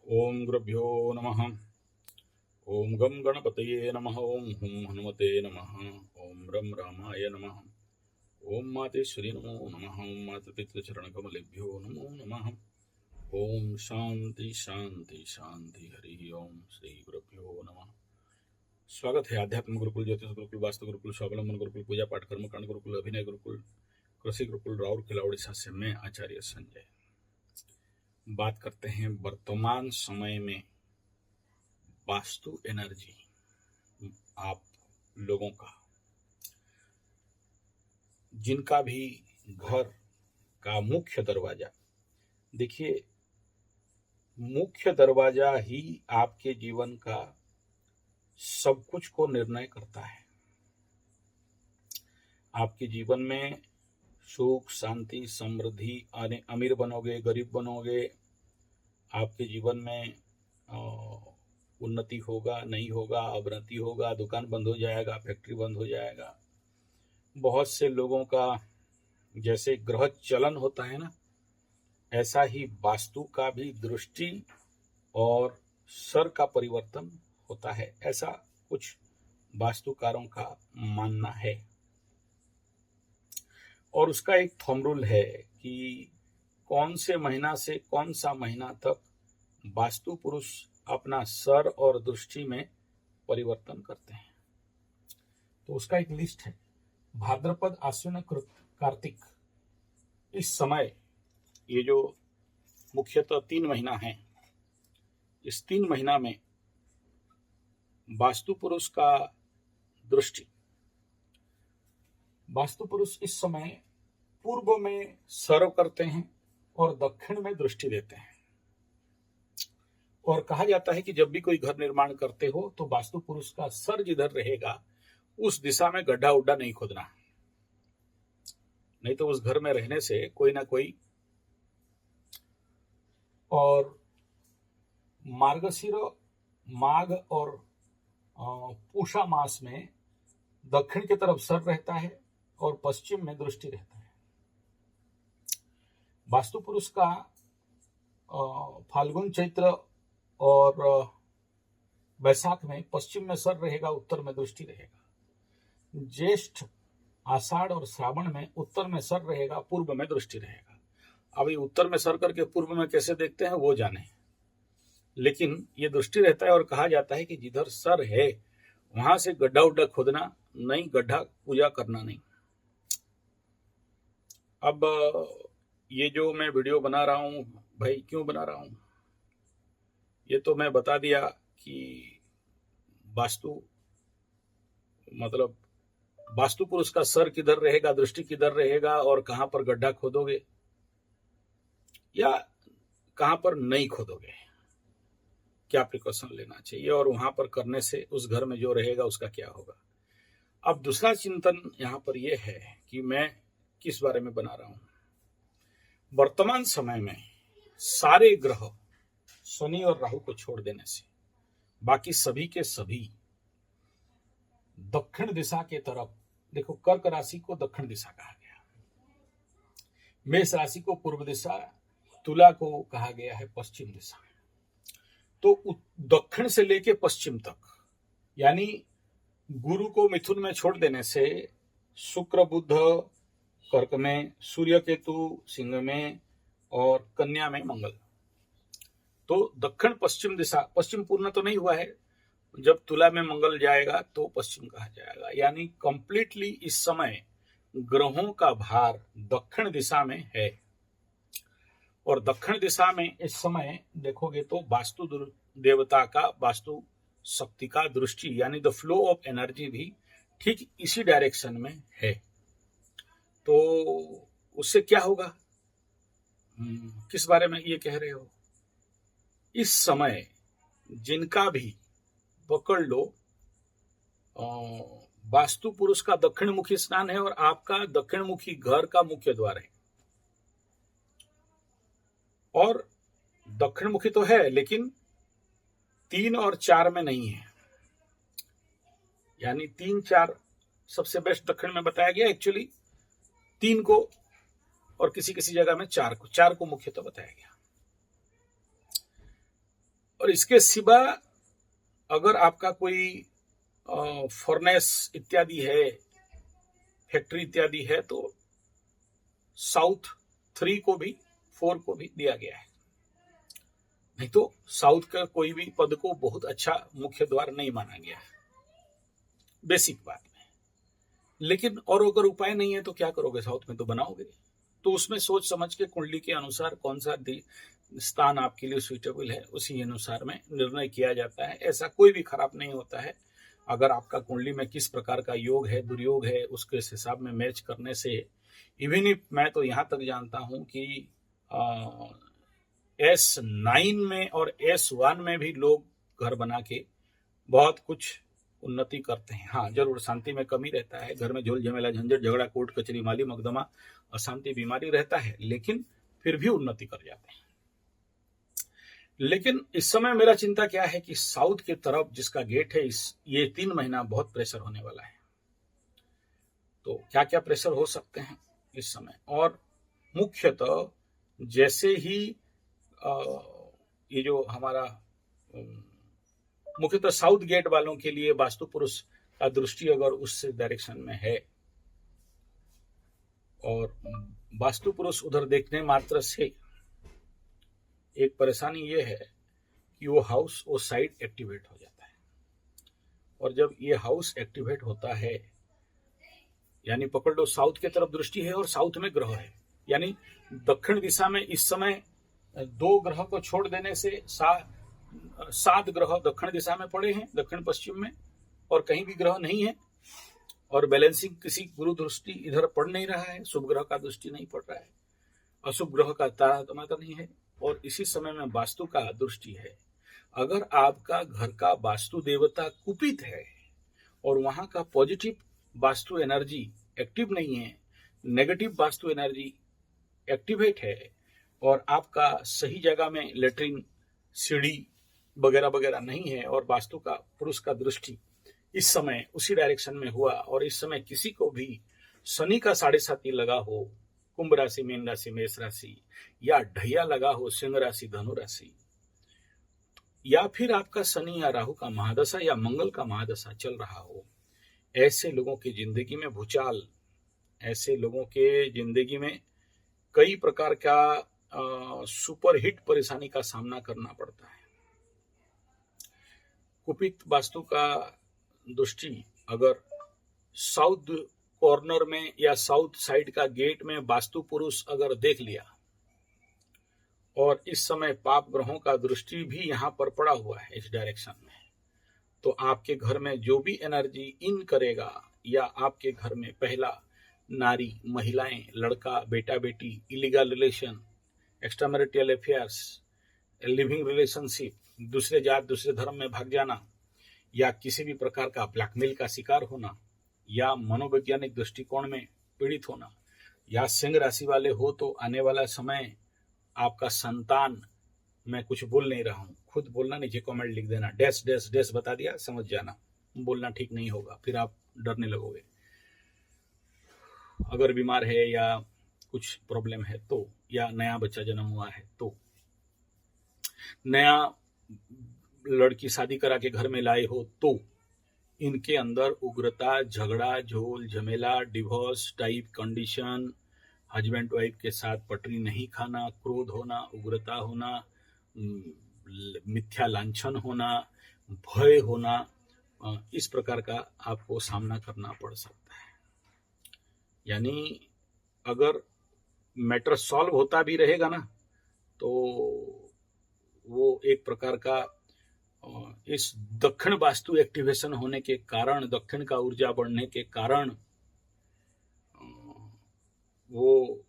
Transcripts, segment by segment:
ओम गुरुभ्यो नमः। ओम गम गणपतये नमः। ओम हुम हनुमते नमः। ओम रम रामाय नमः। ओम मातेश्वरी नमो नमः। ओम मातपितृचरणकमलेभ्यो नमो नमः। ओम शांति शांति शांति। हरि ओम श्री गुरुभ्यो नमः। स्वागत है आध्यात्म गुरुकुल, ज्योतिष गुरुकुल, वास्तु गुरुकुल, स्वावलंबन गुरुकुल, पूजा पाठ कर्मकांड गुरुकुल, अभिनय गुरुकुल, कृषि गुरुकुल, राउर किला उड़ीसा से मैं आचार्य संजय बात करते हैं वर्तमान समय में वास्तु एनर्जी आप लोगों का, जिनका भी घर का मुख्य दरवाजा, देखिए मुख्य दरवाजा ही आपके जीवन का सब कुछ को निर्णय करता है। आपके जीवन में सुख शांति समृद्धि, अमीर बनोगे गरीब बनोगे, आपके जीवन में उन्नति होगा नहीं होगा, अवनति होगा, दुकान बंद हो जाएगा, फैक्ट्री बंद हो जाएगा। बहुत से लोगों का जैसे ग्रह चलन होता है ना, ऐसा ही वास्तु का भी दृष्टि और सर का परिवर्तन होता है, ऐसा कुछ वास्तुकारों का मानना है। और उसका एक थंब रूल है कि कौन से महीना से कौन सा महीना तक वास्तु पुरुष अपना सर और दृष्टि में परिवर्तन करते हैं। तो उसका एक लिस्ट है। भाद्रपद आश्विन कार्तिक, इस समय ये जो मुख्यतः 3 महीना है, इस 3 महीना में वास्तु पुरुष का दृष्टि, वास्तु पुरुष इस समय पूर्व में सर्व करते हैं और दक्षिण में दृष्टि देते हैं। और कहा जाता है कि जब भी कोई घर निर्माण करते हो तो वास्तु पुरुष का सर जिधर रहेगा उस दिशा में गड्ढा उड्ढा नहीं खोदना, नहीं तो उस घर में रहने से कोई ना कोई। और मार्गशीर माघ और पूषा मास में दक्षिण की तरफ सर रहता है और पश्चिम में दृष्टि रहता है। वास्तु पुरुष का फाल्गुन चैत्र और बैसाख में पश्चिम में सर रहेगा, उत्तर में दृष्टि रहेगा। ज्येष्ठ आषाढ़ और श्रावण में उत्तर में सर रहेगा, पूर्व में दृष्टि रहेगा। अभी उत्तर में सर करके पूर्व में कैसे देखते हैं वो जाने, लेकिन ये दृष्टि रहता है। और कहा जाता है कि जिधर सर है वहां से गड्ढा उड्ढा खोदना नहीं, गड्ढा पूजा करना नहीं। अब ये जो मैं वीडियो बना रहा हूं भाई, क्यों बना रहा हूं ये तो मैं बता दिया कि वास्तु मतलब वास्तु पुरुष का सर किधर रहेगा, दृष्टि किधर रहेगा और कहां पर गड्ढा खोदोगे या कहां पर नहीं खोदोगे, क्या प्रिकॉशन लेना चाहिए और वहां पर करने से उस घर में जो रहेगा उसका क्या होगा। अब दूसरा चिंतन यहां पर यह है कि मैं किस बारे में बना रहा हूं। वर्तमान समय में सारे ग्रह शनि और राहु को छोड़ देने से बाकी सभी के सभी दक्षिण दिशा के तरफ, देखो कर्क राशि को दक्षिण दिशा कहा गया, मेष राशि को पूर्व दिशा, तुला को कहा गया है पश्चिम दिशा। तो दक्षिण से लेके पश्चिम तक, यानी गुरु को मिथुन में छोड़ देने से शुक्र बुध कर्क में, सूर्य केतु सिंह में और कन्या में मंगल, तो दक्षिण पश्चिम दिशा, पश्चिम पूर्ण तो नहीं हुआ है, जब तुला में मंगल जाएगा तो पश्चिम कहा जाएगा। यानी कंप्लीटली इस समय ग्रहों का भार दक्षिण दिशा में है। और दक्षिण दिशा में इस समय देखोगे तो वास्तु देवता का, वास्तु शक्ति का दृष्टि, यानी द फ्लो ऑफ एनर्जी भी ठीक इसी डायरेक्शन में है। तो उससे क्या होगा, किस बारे में ये कह रहे हो। इस समय जिनका भी पकड़ लो, वास्तु पुरुष का दक्षिण मुखी स्नान है और आपका दक्षिण मुखी घर का मुख्य द्वार है। और दक्षिण मुखी तो है लेकिन 3 और 4 में नहीं है, यानी 3 4 सबसे बेस्ट दक्षिण में बताया गया। एक्चुअली 3 को और किसी किसी जगह में 4 को मुख्य तो बताया गया। और इसके सिवा अगर आपका कोई फर्नेस इत्यादि है, फैक्ट्री इत्यादि है, तो साउथ 3 को भी 4 को भी दिया गया है। नहीं तो साउथ का कोई भी पद को बहुत अच्छा मुख्य द्वार नहीं माना गया है, बेसिक बात में। लेकिन और अगर उपाय नहीं है तो क्या करोगे, साउथ में तो बनाओगे। तो उसमें सोच समझ के कुंडली के अनुसार कौन सा स्थान आपके लिए सुइटेबल है, उसी अनुसार में निर्णय किया जाता है। ऐसा कोई भी खराब नहीं होता है। अगर आपका कुंडली में किस प्रकार का योग है, दुर्योग है, उसके हिसाब में मैच करने से, इवन इफ मैं तो यहाँ तक जानता हूँ कि S9 में और S1 में भी लोग घर बना के बहुत कुछ उन्नति करते हैं। हाँ, जरूर शांति में कमी रहता है, घर में झोल झमेला, झंझट, झगड़ा, कोर्ट कचहरी, माली मकदमा, अशांति, बीमारी रहता है, लेकिन फिर भी उन्नति कर जाते हैं। लेकिन इस समय मेरा चिंता क्या है कि साउथ की तरफ जिसका गेट है, ये 3 महीना बहुत प्रेशर होने वाला है। तो क्या क्या प्रेशर हो सकते हैं इस समय, और मुख्यतः जैसे ही ये जो हमारा मुख्यतः साउथ गेट वालों के लिए वास्तु पुरुष का दृष्टि अगर उस डायरेक्शन में है, और वास्तु पुरुष उधर देखने मात्र से एक परेशानी ये है कि वो हाउस, वो साइड एक्टिवेट हो जाता है। और जब ये हाउस एक्टिवेट होता है, यानी पकड़ लो साउथ की तरफ दृष्टि है और साउथ में ग्रह है, यानी दक्षिण दिशा में इस समय 2 ग्रह को छोड़ देने से 7 ग्रह दक्षिण दिशा में पड़े हैं, दक्षिण पश्चिम में, और कहीं भी ग्रह नहीं है। और बैलेंसिंग किसी गुरु दृष्टि इधर पड़ नहीं रहा है, शुभ ग्रह का दृष्टि नहीं पड़ रहा है, अशुभ ग्रह का तारतम्य नहीं है, और इसी समय में वास्तु का दृष्टि है। अगर आपका घर का वास्तु देवता कुपित है और वहां का पॉजिटिव वास्तु एनर्जी एक्टिव नहीं है, नेगेटिव वास्तु एनर्जी एक्टिवेट है, और आपका सही जगह में लेटरिन, सीढ़ी वगैरह वगैरह नहीं है, और वास्तु का पुरुष का दृष्टि इस समय उसी डायरेक्शन में हुआ, और इस समय किसी को भी शनि का 7.5 लगा हो, कुंभ राशि, मीन राशि, मेष राशि, या ढैया लगा हो सिंह राशि, धनु राशि, या फिर आपका शनि या राहु का महादशा या मंगल का महादशा चल रहा हो, ऐसे लोगों की जिंदगी में भूचाल, ऐसे लोगों के जिंदगी में कई प्रकार का सुपरहिट परेशानी का सामना करना पड़ता है। कुपित वास्तु का दृष्टि अगर साउथ कॉर्नर में या साउथ साइड का गेट में वास्तु पुरुष अगर देख लिया, और इस समय पाप ग्रहों का दृष्टि भी यहां पर पड़ा हुआ है इस डायरेक्शन में, तो आपके घर में जो भी एनर्जी इन करेगा, या आपके घर में पहला नारी, महिलाएं, लड़का, बेटा बेटी, illegal relation, extra marital affairs, living relationship, दूसरे जात दूसरे धर्म में भाग जाना, या किसी भी प्रकार का ब्लैकमेल का शिकार होना, या मनोवैज्ञानिक दृष्टिकोण में पीड़ित होना, या सिंह राशि वाले हो तो आने वाला समय आपका संतान, मैं कुछ बोल नहीं रहा हूं, खुद बोलना, नीचे कमेंट लिख देना, डैश डैश डैश बता दिया, समझ जाना, बोलना ठीक नहीं होगा, फिर आप डरने लगोगे। अगर बीमार है या कुछ प्रॉब्लम है तो, या नया बच्चा जन्म हुआ है तो, नया लड़की शादी करा के घर में लाए हो तो, इनके अंदर उग्रता, झगड़ा, झोल झमेला, divorce type condition, husband wife के साथ पटरी नहीं खाना, क्रोध होना, उग्रता होना, मिथ्या लांछन होना, भय होना, इस प्रकार का आपको सामना करना पड़ सकता है। यानी अगर मैटर सॉल्व होता भी रहेगा ना, तो वो एक प्रकार का इस दक्षिण वास्तु एक्टिवेशन होने के कारण, दक्षिण का ऊर्जा बढ़ने के कारण, वो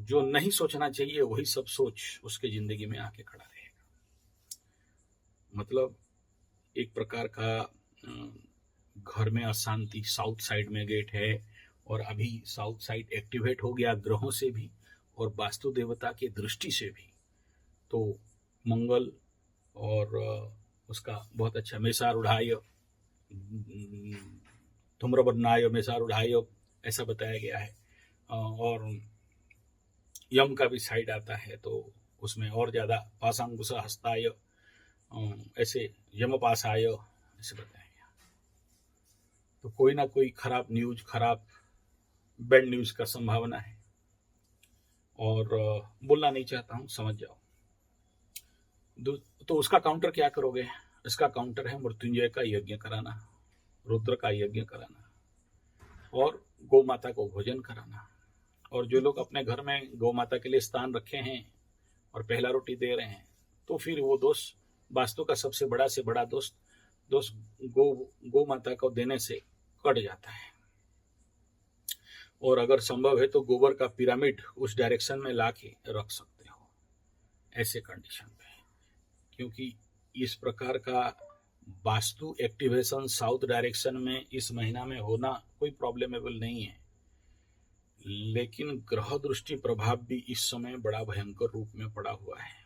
जो नहीं सोचना चाहिए वही सब सोच उसके जिंदगी में आके खड़ा रहेगा। मतलब एक प्रकार का घर में अशांति, साउथ साइड में गेट है, और अभी साउथ साइड एक्टिवेट हो गया ग्रहों से भी और वास्तु देवता की दृष्टि से भी, तो मंगल और उसका बहुत अच्छा मेषारूढ़ाय, धूम्रवर्णाय मेषारूढ़ाय ऐसा बताया गया है, और यम का भी साइड आता है, तो उसमें और ज्यादा पाशांकुश हस्ताय ऐसे यमपाशाय ऐसे बताएंगे। तो कोई ना कोई खराब न्यूज, खराब बैड न्यूज का संभावना है, और बोलना नहीं चाहता हूं, समझ जाओ। तो उसका काउंटर क्या करोगे? इसका काउंटर है मृत्युंजय का यज्ञ कराना, रुद्र का यज्ञ कराना, और गौ माता को भोजन कराना। और जो लोग अपने घर में गौ माता के लिए स्थान रखे हैं और पहला रोटी दे रहे हैं, तो फिर वो दोष, वास्तु का सबसे बड़ा से बड़ा दोष गौ माता को देने से कट जाता है। और अगर संभव है तो गोबर का पिरामिड उस डायरेक्शन में ला के रख सकते हो ऐसे कंडीशन पे, क्योंकि इस प्रकार का वास्तु एक्टिवेशन साउथ डायरेक्शन में इस महीना में होना कोई प्रॉब्लमेबल नहीं है, लेकिन ग्रह दृष्टि प्रभाव भी इस समय बड़ा भयंकर रूप में पड़ा हुआ है।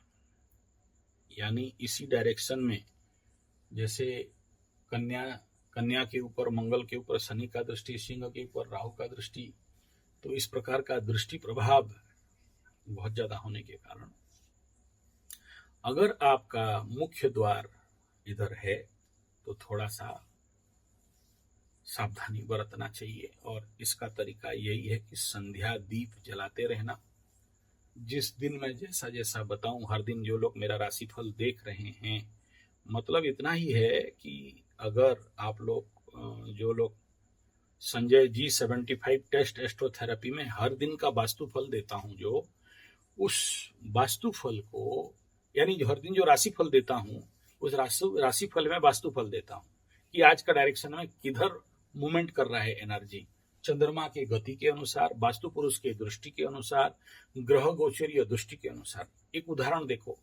यानी इसी डायरेक्शन में, जैसे कन्या के ऊपर मंगल के ऊपर शनि का दृष्टि, सिंह के ऊपर राहु का दृष्टि, तो इस प्रकार का दृष्टि प्रभाव बहुत ज्यादा होने के कारण अगर आपका मुख्य द्वार इधर है तो थोड़ा सा सावधानी बरतना चाहिए। और इसका तरीका यही है कि संध्या दीप जलाते रहना। जिस दिन मैं जैसा जैसा बताऊं, हर दिन जो लोग मेरा राशिफल देख रहे हैं, मतलब इतना ही है कि अगर आप लोग जो लोग संजय जी 75 टेस्ट एस्ट्रोथेरेपी में हर दिन का वास्तुफल देता हूं, जो उस वास्तुफल को, यानी जो हर दिन जो राशिफल देता हूं, उस राशिफल में वास्तुफल देता हूं कि आज का डायरेक्शन में किधर मूवमेंट कर रहा है एनर्जी, चंद्रमा के गति के अनुसार, वास्तु पुरुष के दृष्टि के अनुसार, ग्रह गोचरीय दृष्टि के अनुसार। एक उदाहरण देखो,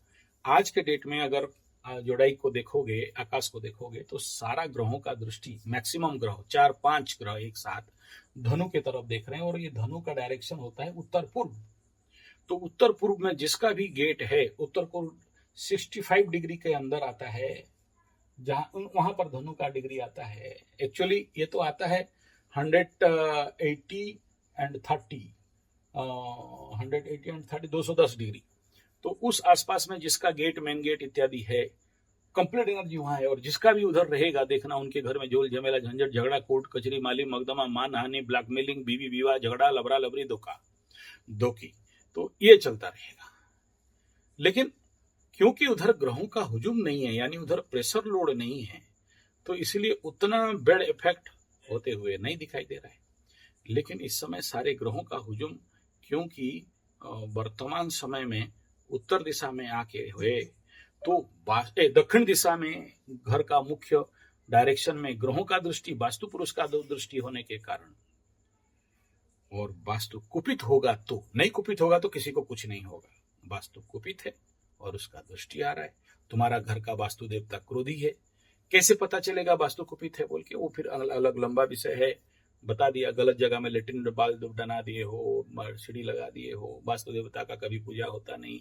आज के डेट में अगर जोड़ाई को देखोगे, आकाश को देखोगे, तो सारा ग्रहों का दृष्टि, मैक्सिमम ग्रह 4-5 ग्रह एक साथ धनु के तरफ देख रहे हैं, और ये धनु का डायरेक्शन होता है उत्तर पूर्व। तो उत्तर पूर्व में जिसका भी गेट है, उत्तर पूर्व 65 डिग्री के अंदर आता है, जहां वहां पर धनु का डिग्री आता है। एक्चुअली ये तो आता है 180 एंड 30, 180 एंड 30, 210 डिग्री। तो उस आसपास में जिसका गेट, मेन गेट इत्यादि है, कंप्लीट एनर्जी वहां है। और जिसका भी उधर रहेगा, देखना उनके घर में झोल झमेला, झंझट, झगड़ा, कोर्ट कचहरी, माली मकदमा, मानहानि, ब्लैकमेलिंग, बीवी विवाह, झगड़ा, लबरा लबरी, धोखी, तो ये चलता रहेगा। लेकिन क्योंकि उधर ग्रहों का हुजूम नहीं है, यानी उधर प्रेशर लोड नहीं है, तो इसलिए उतना बैड इफेक्ट होते हुए नहीं दिखाई दे रहा है। लेकिन इस समय सारे ग्रहों का हुजूम, क्योंकि वर्तमान समय में उत्तर दिशा में आके हुए, तो दक्षिण दिशा में घर का मुख्य डायरेक्शन में ग्रहों का दृष्टि, वास्तु पुरुष का दृष्टि होने के कारण, और वास्तु कुपित होगा तो, नहीं कुपित होगा तो किसी को कुछ नहीं होगा। वास्तु कुपित है और उसका दृष्टि आ रहा है। तुम्हारा घर का वास्तु देवता क्रोधी है, कैसे पता चलेगा वास्तु कुपित है बोल के? वो फिर अलग लंबा विषय है, बता दिया। गलत जगह में लेटिन बाल बना दिए हो, सीढ़ी लगा दिए हो, वास्तु देवता का कभी पूजा होता नहीं।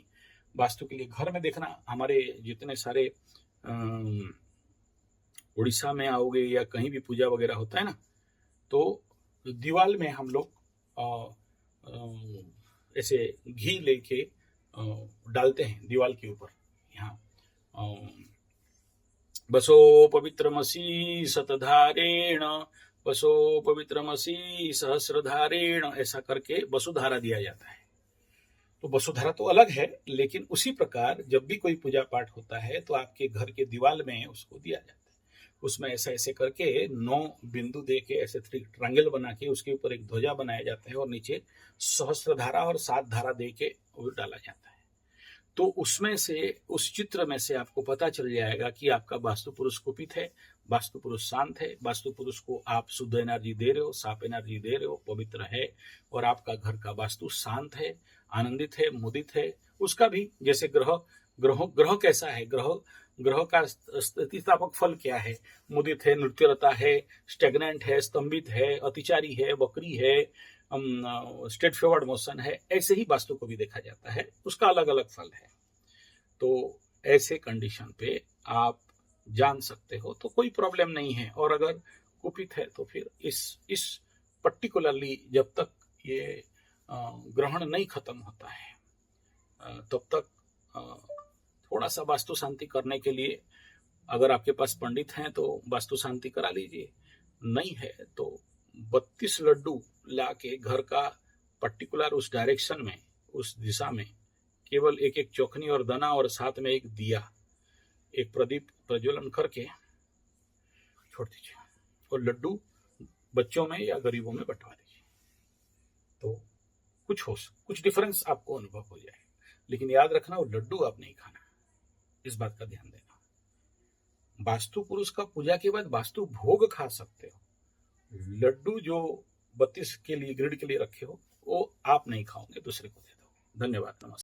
वास्तु के लिए घर में देखना, हमारे जितने सारे उड़ीसा में आओगे या कहीं भी पूजा वगैरह होता है ना, तो दीवाल में हम लोग ऐसे घी लेके डालते हैं दीवाल के ऊपर। यहाँ बसो पवित्रमसी शतधारेण, बसो पवित्रमसी सहस्रधारेण, ऐसा करके वसुधारा दिया जाता है। तो वसुधारा तो अलग है, लेकिन उसी प्रकार जब भी कोई पूजा पाठ होता है तो आपके घर के दीवाल में उसको दिया जाता है। उसमें ऐसे ऐसे करके 9 बिंदु दे के ऐसे ट्रायंगल बना के उसके ऊपर एक ध्वजा बनाया जाता है, और नीचे सहस्रधारा और 7 धारा दे के वो डाला जाता है। तो उसमें से, उस चित्र में से आपको पता चल जाएगा कि आपका वास्तु पुरुष कुपित है, वास्तु पुरुष शांत है, वास्तु पुरुष को आप शुद्ध एनर्जी दे रहे हो, साफ एनर्जी दे रहे हो, पवित्र है, और आपका घर का वास्तु शांत है, आनंदित है, मुदित है। उसका भी जैसे ग्रह कैसा है, ग्रह का स्थितिस्थापक फल क्या है, मुदित है, नृत्यरता है, स्टेगनेंट है, स्तंभित है, अतिचारी है, वक्री है, स्ट्रेट फॉरवर्ड मोशन है, ऐसे ही वास्तु को भी देखा जाता है, उसका अलग अलग फल है। तो ऐसे कंडीशन पे आप जान सकते हो, तो कोई प्रॉब्लम नहीं है। और अगर कुपित है तो फिर इस पर्टिकुलरली जब तक ये ग्रहण नहीं खत्म होता है तब तक थोड़ा सा वास्तु शांति करने के लिए अगर आपके पास पंडित हैं तो वास्तु शांति करा लीजिए, नहीं है तो 32 लड्डू ला के घर का पर्टिकुलर उस डायरेक्शन में, उस दिशा में केवल एक एक चौखनी और दाना और साथ में एक दिया, एक प्रदीप प्रज्वलन करके छोड़ दीजिए और लड्डू बच्चों में या गरीबों में बंटवा दीजिए, तो कुछ डिफरेंस आपको अनुभव हो जाए। लेकिन याद रखना, वो लड्डू आप नहीं खाना, इस बात का ध्यान देना। वास्तु पुरुष का पूजा के बाद वास्तु भोग खा सकते हो, लड्डू जो 32 के लिए ग्रिड के लिए रखे हो वो आप नहीं खाओगे, दूसरे को दे दो। धन्यवाद, नमस्कार।